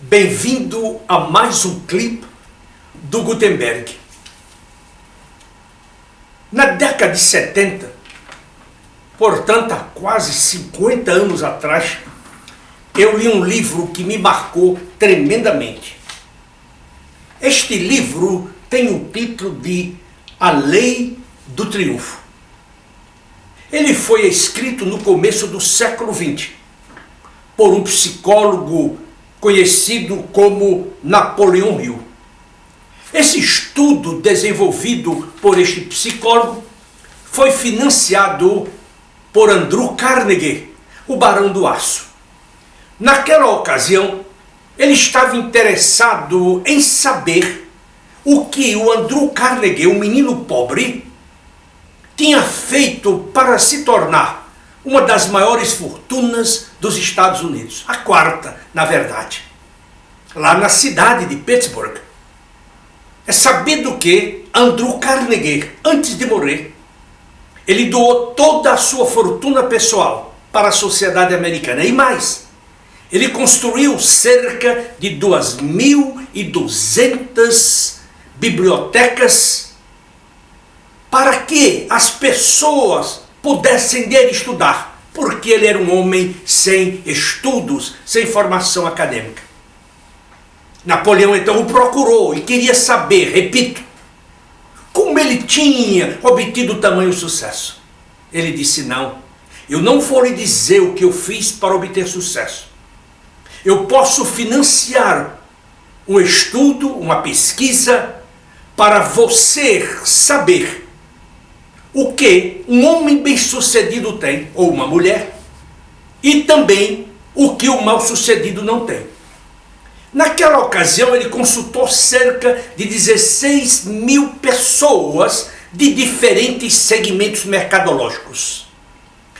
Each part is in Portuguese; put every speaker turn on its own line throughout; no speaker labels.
Bem-vindo a mais um clipe do Gutenberg. Na década de 70, portanto há quase 50 anos atrás, eu li um livro que me marcou tremendamente. Este livro tem o título de A Lei do Triunfo. Ele foi escrito no começo do século XX por um psicólogo conhecido como Napoleão Hill. Esse estudo desenvolvido por este psicólogo foi financiado por Andrew Carnegie, o Barão do Aço. Naquela ocasião, ele estava interessado em saber o que o Andrew Carnegie, um menino pobre, tinha feito para se tornar uma das maiores fortunas dos Estados Unidos, a quarta, na verdade, lá na cidade de Pittsburgh. É sabido que Andrew Carnegie, antes de morrer, ele doou toda a sua fortuna pessoal para a sociedade americana. E mais, ele construiu cerca de 2.200 bibliotecas para que as pessoas pudessem ir estudar, porque ele era um homem sem estudos, sem formação acadêmica. Napoleão então o procurou e queria saber, repito, como ele tinha obtido tamanho sucesso. Ele disse: não, eu não vou lhe dizer o que eu fiz para obter sucesso. Eu posso financiar um estudo, uma pesquisa, para você saber o que um homem bem-sucedido tem, ou uma mulher, e também o que o mal-sucedido não tem. Naquela ocasião, ele consultou cerca de 16.000 pessoas de diferentes segmentos mercadológicos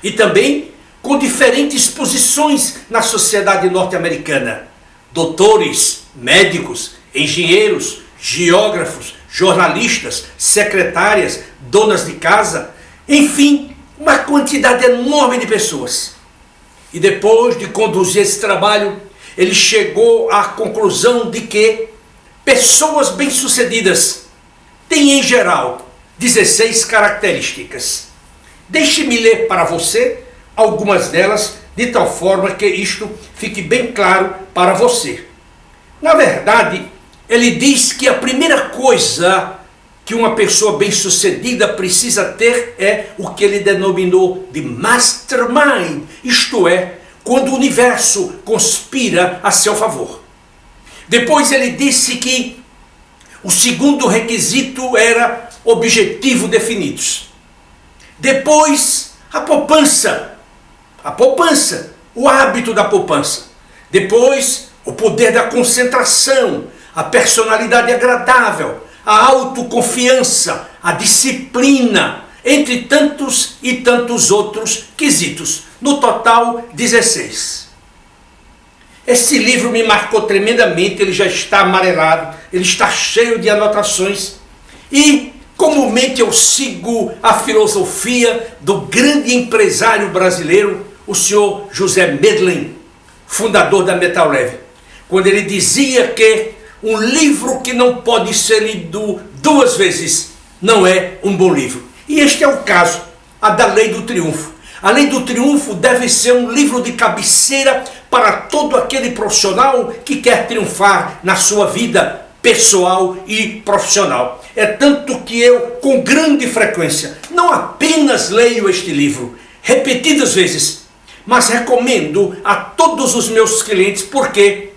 e também com diferentes posições na sociedade norte-americana: doutores, médicos, engenheiros, geógrafos, jornalistas, secretárias, donas de casa, enfim, uma quantidade enorme de pessoas. E depois de conduzir esse trabalho, ele chegou à conclusão de que pessoas bem-sucedidas têm, em geral, 16 características. Deixe-me ler para você algumas delas, de tal forma que isto fique bem claro para você. Na verdade, ele diz que a primeira coisa que uma pessoa bem-sucedida precisa ter é o que ele denominou de mastermind, isto é, quando o universo conspira a seu favor. Depois ele disse que o segundo requisito era objetivo definidos. Depois, a poupança, o hábito da poupança. Depois, o poder da concentração, a personalidade agradável, a autoconfiança, a disciplina, entre tantos e tantos outros quesitos. No total, 16. Esse livro me marcou tremendamente, ele já está amarelado, ele está cheio de anotações e comumente eu sigo a filosofia do grande empresário brasileiro, o senhor José Medlin, fundador da Metal Leve, quando ele dizia que um livro que não pode ser lido 2 vezes não é um bom livro. E este é o caso, a da Lei do Triunfo. A Lei do Triunfo deve ser um livro de cabeceira para todo aquele profissional que quer triunfar na sua vida pessoal e profissional. É tanto que eu, com grande frequência, não apenas leio este livro repetidas vezes, mas recomendo a todos os meus clientes, porque,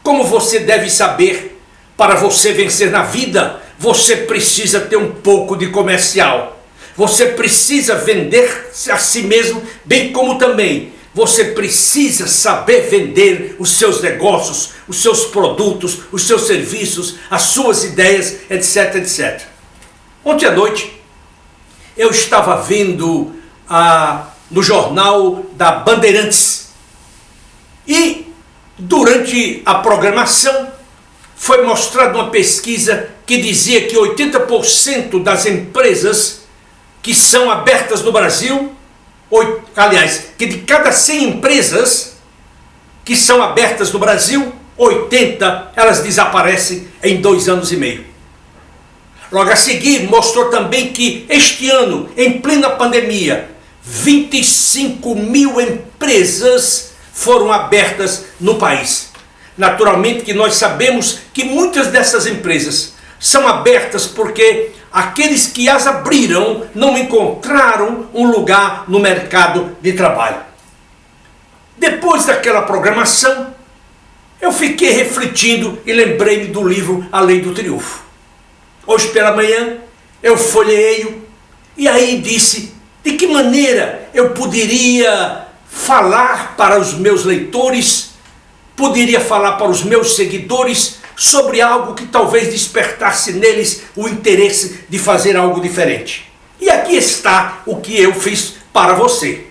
como você deve saber, para você vencer na vida, você precisa ter um pouco de comercial. Você precisa vender a si mesmo, bem como também você precisa saber vender os seus negócios, os seus produtos, os seus serviços, as suas ideias, etc, etc. Ontem à noite, eu estava vendo no jornal da Bandeirantes e durante a programação foi mostrada uma pesquisa que dizia que 80% das empresas que são abertas no Brasil, aliás, que de cada 100 empresas que são abertas no Brasil, 80 elas desaparecem em 2 anos e meio. Logo a seguir, mostrou também que este ano, em plena pandemia, 25 mil empresas foram abertas no país. Naturalmente que nós sabemos que muitas dessas empresas são abertas porque aqueles que as abriram não encontraram um lugar no mercado de trabalho. Depois daquela programação, eu fiquei refletindo e lembrei-me do livro A Lei do Triunfo. Hoje pela manhã eu folheio e aí disse de que maneira eu poderia falar para os meus leitores, poderia falar para os meus seguidores sobre algo que talvez despertasse neles o interesse de fazer algo diferente. E aqui está o que eu fiz para você.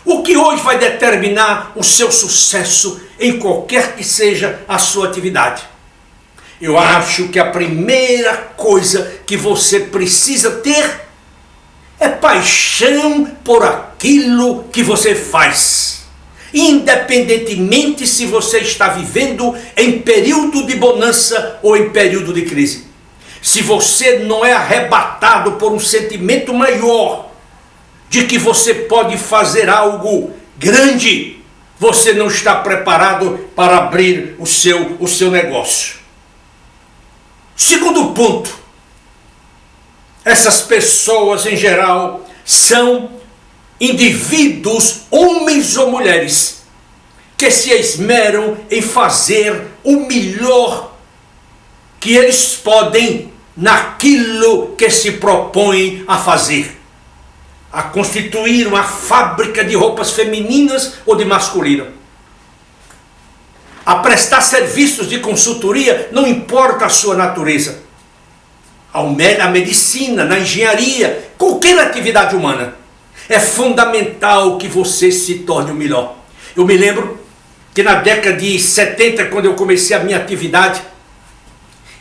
O que hoje vai determinar o seu sucesso em qualquer que seja a sua atividade. Eu acho que a primeira coisa que você precisa ter é paixão por aquilo que você faz. Independentemente se você está vivendo em período de bonança ou em período de crise. Se você não é arrebatado por um sentimento maior de que você pode fazer algo grande, você não está preparado para abrir o seu negócio. Segundo ponto, essas pessoas em geral são indivíduos, homens ou mulheres, que se esmeram em fazer o melhor que eles podem naquilo que se propõem a fazer. A constituir uma fábrica de roupas femininas ou de masculino. A prestar serviços de consultoria, não importa a sua natureza. A medicina, na engenharia, qualquer atividade humana. É fundamental que você se torne o melhor. Eu me lembro que na década de 70, quando eu comecei a minha atividade,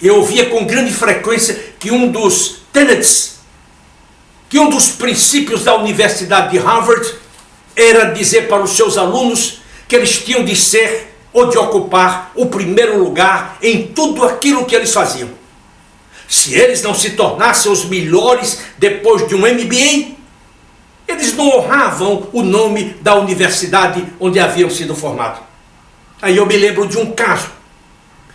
eu ouvia com grande frequência que um dos tenets, que um dos princípios da Universidade de Harvard era dizer para os seus alunos que eles tinham de ser ou de ocupar o primeiro lugar em tudo aquilo que eles faziam. Se eles não se tornassem os melhores depois de um MBA, eles não honravam o nome da universidade onde haviam sido formados. Aí eu me lembro de um caso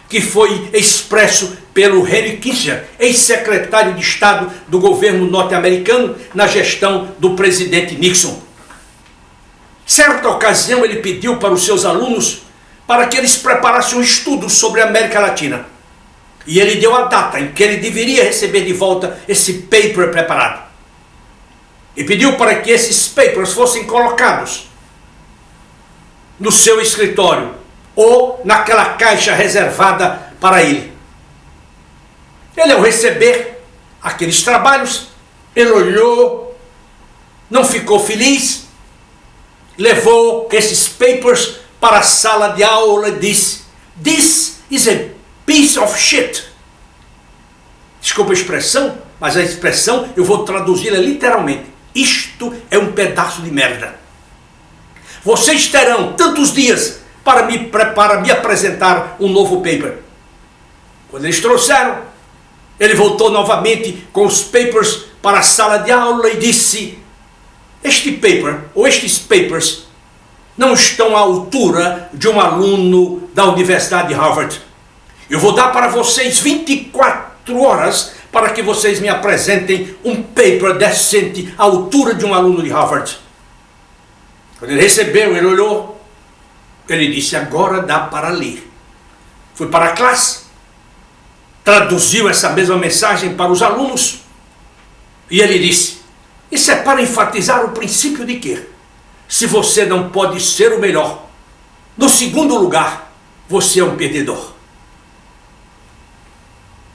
que foi expresso pelo Henry Kissinger, ex-secretário de Estado do governo norte-americano na gestão do presidente Nixon. Certa ocasião ele pediu para os seus alunos para que eles preparassem um estudo sobre a América Latina. E ele deu a data em que ele deveria receber de volta esse paper preparado. E pediu para que esses papers fossem colocados no seu escritório ou naquela caixa reservada para ele. Ele, ao receber aqueles trabalhos, ele olhou, não ficou feliz, levou esses papers para a sala de aula e disse: "This is a piece of shit." Desculpa a expressão, mas a expressão eu vou traduzir literalmente. Isto é um pedaço de merda. Vocês terão tantos dias para me apresentar um novo paper. Quando eles trouxeram, ele voltou novamente com os papers para a sala de aula e disse: "Este paper, ou estes papers, não estão à altura de um aluno da Universidade de Harvard. Eu vou dar para vocês 24 horas para que vocês me apresentem um paper decente à altura de um aluno de Harvard." Quando ele recebeu, ele olhou, ele disse: "Agora dá para ler." Foi para a classe, traduziu essa mesma mensagem para os alunos e ele disse: "Isso é para enfatizar o princípio de que, se você não pode ser o melhor, no segundo lugar, você é um perdedor.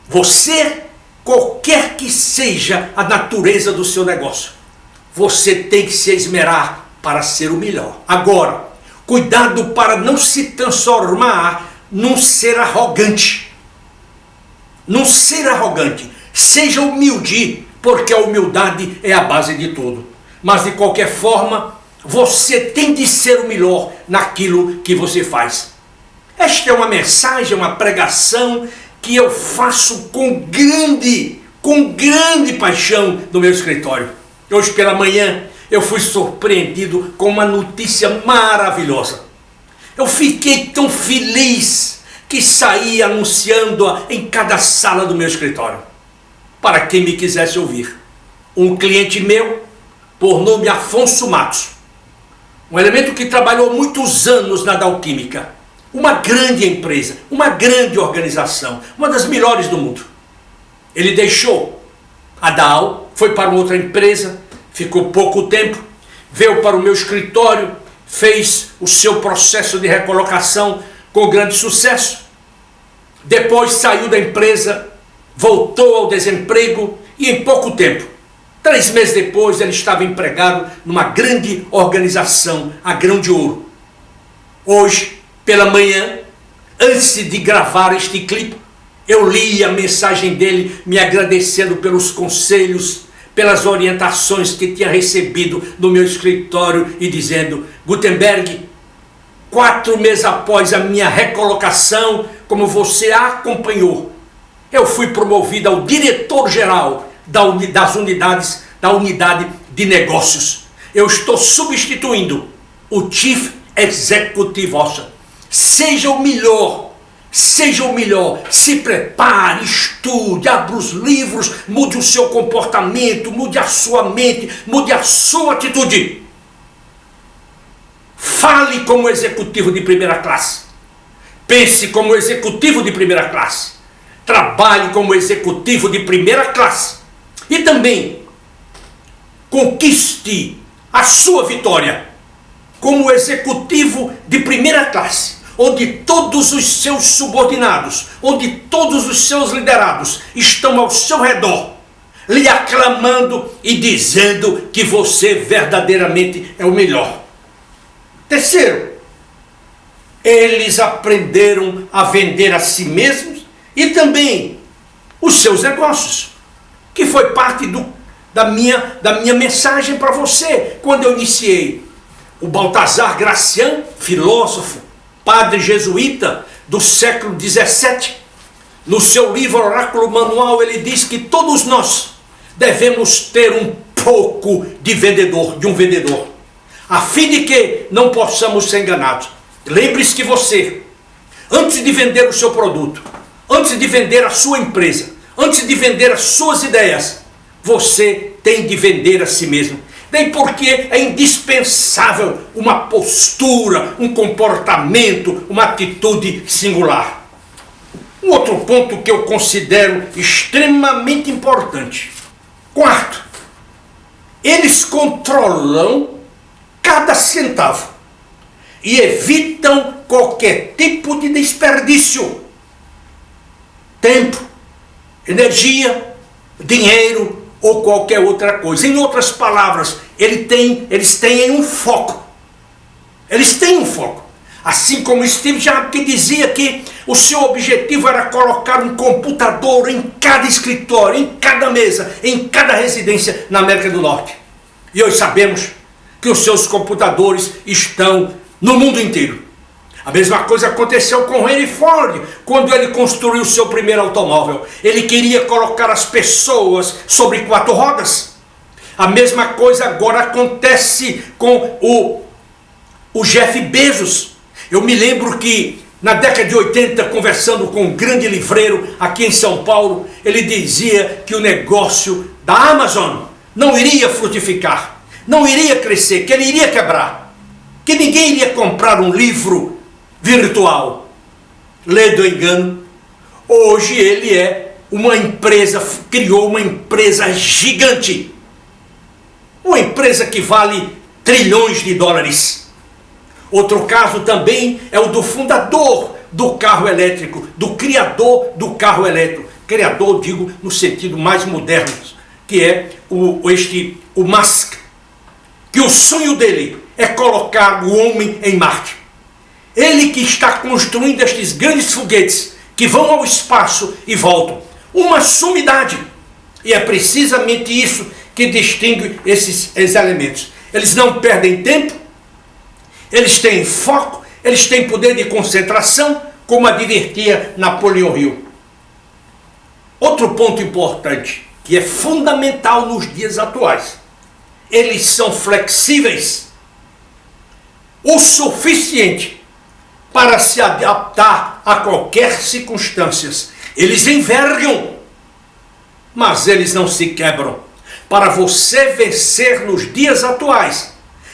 Você, qualquer que seja a natureza do seu negócio, você tem que se esmerar para ser o melhor. Agora, cuidado para não se transformar num ser arrogante. não ser arrogante, seja humilde, porque a humildade é a base de tudo. Mas de qualquer forma, você tem de ser o melhor naquilo que você faz. Esta é uma mensagem, uma pregação que eu faço com grande paixão no meu escritório. Hoje pela manhã eu fui surpreendido com uma notícia maravilhosa. Eu fiquei tão feliz que saí anunciando-a em cada sala do meu escritório, para quem me quisesse ouvir. Um cliente meu, por nome Afonso Matos, um elemento que trabalhou muitos anos na Dow Química, uma grande empresa, uma grande organização, uma das melhores do mundo. Ele deixou a Dow, foi para outra empresa, ficou pouco tempo, veio para o meu escritório, fez o seu processo de recolocação com grande sucesso. Depois saiu da empresa, voltou ao desemprego e em pouco tempo, 3 meses depois, ele estava empregado numa grande organização, a Grão de Ouro. Hoje, pela manhã, antes de gravar este clipe, eu li a mensagem dele me agradecendo pelos conselhos, pelas orientações que tinha recebido no meu escritório e dizendo: Gutenberg, 4 meses após a minha recolocação, como você acompanhou, eu fui promovido ao diretor-geral da unidade de negócios. Eu estou substituindo o Chief Executive Officer. Seja o melhor, se prepare, estude, abra os livros, mude o seu comportamento, mude a sua mente, mude a sua atitude. Fale como executivo de primeira classe, pense como executivo de primeira classe, trabalhe como executivo de primeira classe e também conquiste a sua vitória como executivo de primeira classe, onde todos os seus subordinados, onde todos os seus liderados estão ao seu redor, lhe aclamando e dizendo que você verdadeiramente é o melhor. Terceiro, eles aprenderam a vender a si mesmos e também os seus negócios, que foi parte da minha mensagem para você quando eu iniciei. O Baltazar Gracian, filósofo, padre jesuíta do século XVII, no seu livro Oráculo Manual, ele diz que todos nós devemos ter um pouco de um vendedor, a fim de que não possamos ser enganados. Lembre-se que você, antes de vender o seu produto, antes de vender a sua empresa, antes de vender as suas ideias, você tem de vender a si mesmo. Nem porque é indispensável uma postura, um comportamento, uma atitude singular. Um outro ponto que eu considero extremamente importante. Quarto, eles controlam cada centavo e evitam qualquer tipo de desperdício. Tempo, energia, dinheiro ou qualquer outra coisa. Em outras palavras, eles têm um foco. Eles têm um foco. Assim como Steve Jobs, que dizia que o seu objetivo era colocar um computador em cada escritório, em cada mesa, em cada residência na América do Norte. E hoje sabemos que os seus computadores estão no mundo inteiro. A mesma coisa aconteceu com Henry Ford, quando ele construiu o seu primeiro automóvel. Ele queria colocar as pessoas sobre 4 rodas. A mesma coisa agora acontece com o Jeff Bezos. Eu me lembro que na década de 80, conversando com um grande livreiro aqui em São Paulo, ele dizia que o negócio da Amazon não iria frutificar, não iria crescer, que ele iria quebrar, que ninguém iria comprar um livro virtual. Lê do engano. Hoje ele é uma empresa, criou uma empresa gigante, uma empresa que vale trilhões de dólares. Outro caso também é o do fundador do carro elétrico, do criador do carro elétrico. Criador, digo, no sentido mais moderno, que é o Musk, que o sonho dele é colocar o homem em Marte. Ele que está construindo estes grandes foguetes que vão ao espaço e voltam. uma sumidade. E é precisamente isso que distingue esses elementos. Eles não perdem tempo, eles têm foco, eles têm poder de concentração, como advertia Napoleão Hill. Outro ponto importante, que é fundamental nos dias atuais: eles são flexíveis o suficiente para se adaptar a qualquer circunstância. Eles envergam, mas eles não se quebram. Para você vencer nos dias atuais,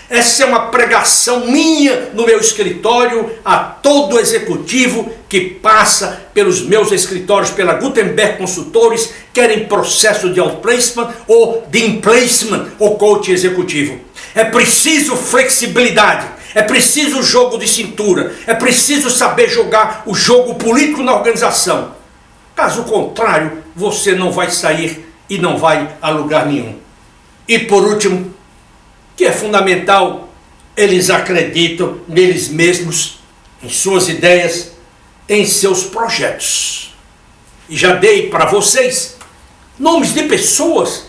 essa é uma pregação minha no meu escritório a todo executivo que passa pelos meus escritórios, pela Gutenberg Consultores, quer em processo de outplacement ou de inplacement ou coach executivo. É preciso flexibilidade, é preciso jogo de cintura, é preciso saber jogar o jogo político na organização. Caso contrário, você não vai sair e não vai a lugar nenhum. E por último, que é fundamental, eles acreditam neles mesmos, em suas ideias, em seus projetos. E já dei para vocês nomes de pessoas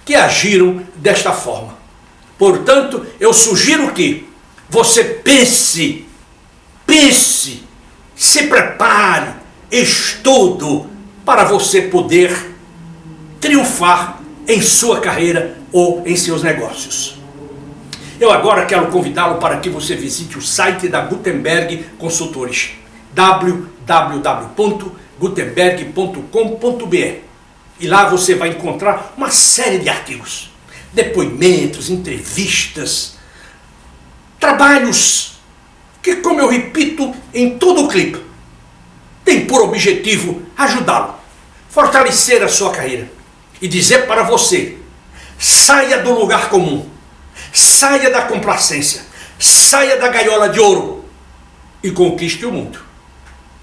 que agiram desta forma. Portanto, eu sugiro que você pense, se prepare, estude para você poder triunfar em sua carreira ou em seus negócios. Eu agora quero convidá-lo para que você visite o site da Gutenberg Consultores, www.gutenberg.com.br, e lá você vai encontrar uma série de artigos, depoimentos, entrevistas, trabalhos que, como eu repito em todo o clipe, tem por objetivo ajudá-lo, fortalecer a sua carreira e dizer para você: saia do lugar comum, saia da complacência, saia da gaiola de ouro e conquiste o mundo.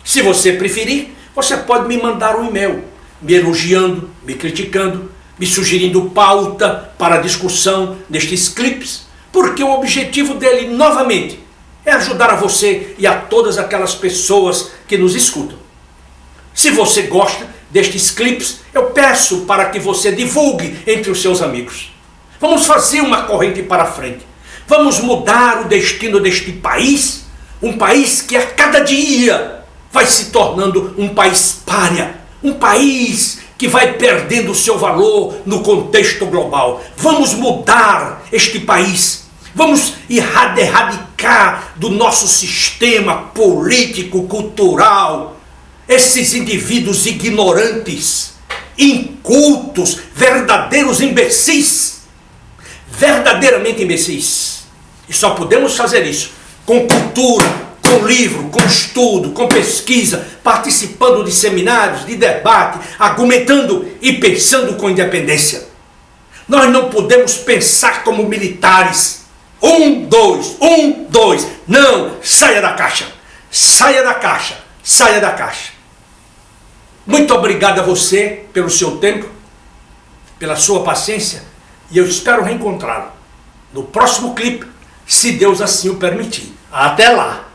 Se você preferir, você pode me mandar um e-mail, me elogiando, me criticando, me sugerindo pauta para discussão nestes clipes, porque o objetivo dele, novamente, é ajudar a você e a todas aquelas pessoas que nos escutam. Se você gosta destes clipes, eu peço para que você divulgue entre os seus amigos. Vamos fazer uma corrente para frente. Vamos mudar o destino deste país, um país que a cada dia vai se tornando um país pária, um país que vai perdendo o seu valor no contexto global. Vamos mudar este país. Vamos erradicar do nosso sistema político, cultural, esses indivíduos ignorantes, incultos, verdadeiros imbecis, verdadeiramente imbecis. E só podemos fazer isso com cultura, com livro, com estudo, com pesquisa, participando de seminários, de debate, argumentando e pensando com independência. Nós não podemos pensar como militares. 1, 2, 1, 2. Não, saia da caixa, saia da caixa, saia da caixa. Muito obrigado a você pelo seu tempo, pela sua paciência, e eu espero reencontrá-lo no próximo clipe, se Deus assim o permitir. Até lá!